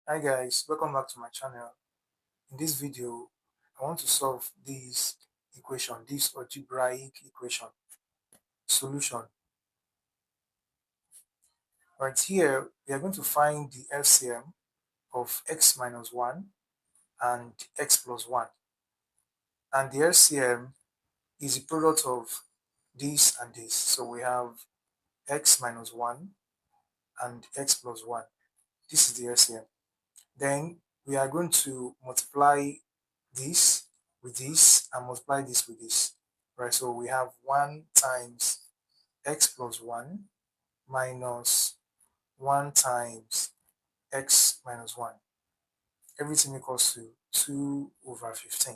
Hi guys, welcome back to my channel. In this video, I want to solve this algebraic equation. Solution. Right here, we are going to find the LCM of x minus 1 and x plus 1. And the LCM is the product of this and this. So we have x minus 1 and x plus 1. This is the LCM. Then we are going to multiply this with this and multiply this with this. Right, so we have 1 times x plus 1 minus 1 times x minus 1. Everything equals to 2 over 15.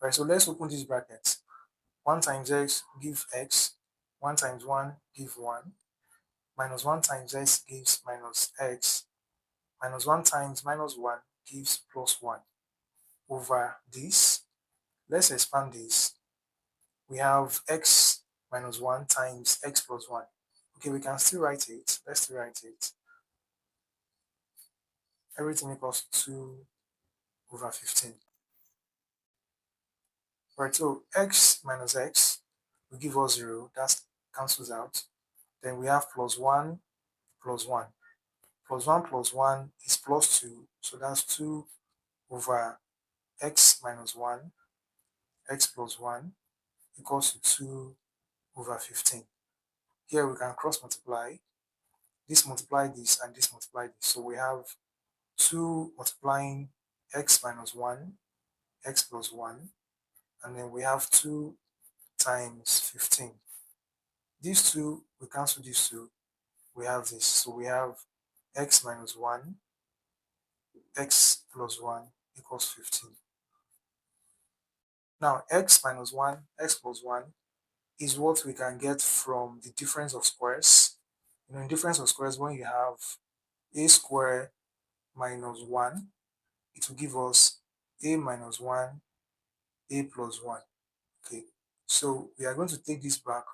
Right, so let's open this bracket. 1 times x give x, 1 times 1 give 1, minus 1 times x gives minus x, minus 1 times minus 1 gives plus 1 over this. Let's expand this. We have x minus 1 times x plus 1. Okay, we can still write it. Let's still write it. Everything equals 2 over 15. Right, so x minus x will give us 0. That cancels out. Then we have plus 1 plus 1. Plus 1 plus 1 is plus 2. So that's 2 over x minus 1, x plus 1 equals to 2 over 15. Here we can cross multiply. This multiply this and this multiply this. So we have 2 multiplying x minus 1, x plus 1, and then we have 2 times 15. These two, we cancel these two, we have this. So we have x minus 1, x plus 1 equals 15. Now, x minus 1, x plus 1 is what we can get from the difference of squares. In difference of squares, when you have a square minus 1, it will give us a minus 1, a plus 1. Okay, so we are going to take this back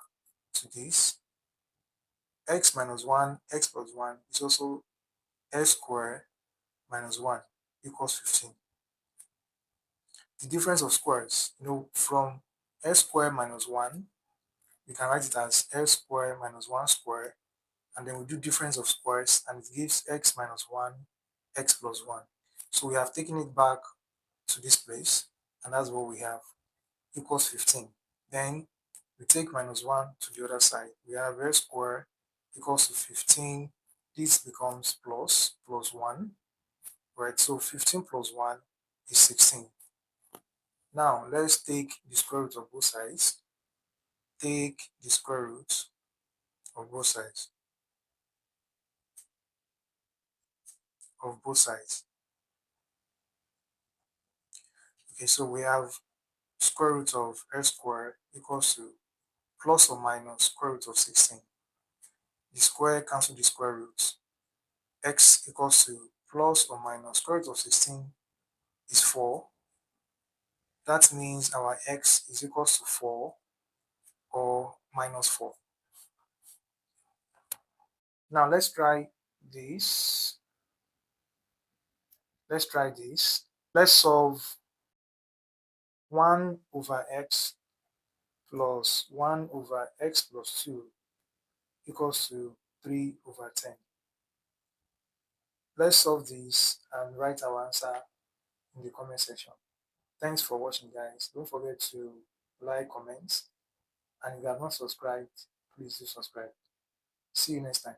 to this. X minus 1, x plus 1 is also x squared minus 1 equals 15. The difference of squares, from x squared minus 1, we can write it as x squared minus 1 squared, and then we do difference of squares, and it gives x minus 1, x plus 1. So we have taken it back to this place, and that's what we have, equals 15. Then we take minus 1 to the other side. We have x squared equals to 15. This becomes plus 1. Right, so 15 plus 1 is 16. Now let's take the square root of both sides. Take the square root of both sides. Okay, so we have square root of x squared equals to plus or minus square root of 16. The square cancel the square root. X equals to plus or minus square root of 16 is 4. That means our x is equals to 4 or minus 4. Now let's try this. Let's solve 1 over x plus 1 over x plus 2 equals to 3 over 10. Let's solve this and write our answer in the comment section. Thanks for watching, guys. Don't forget to like, comment, and if you have not subscribed, please do subscribe. See you next time.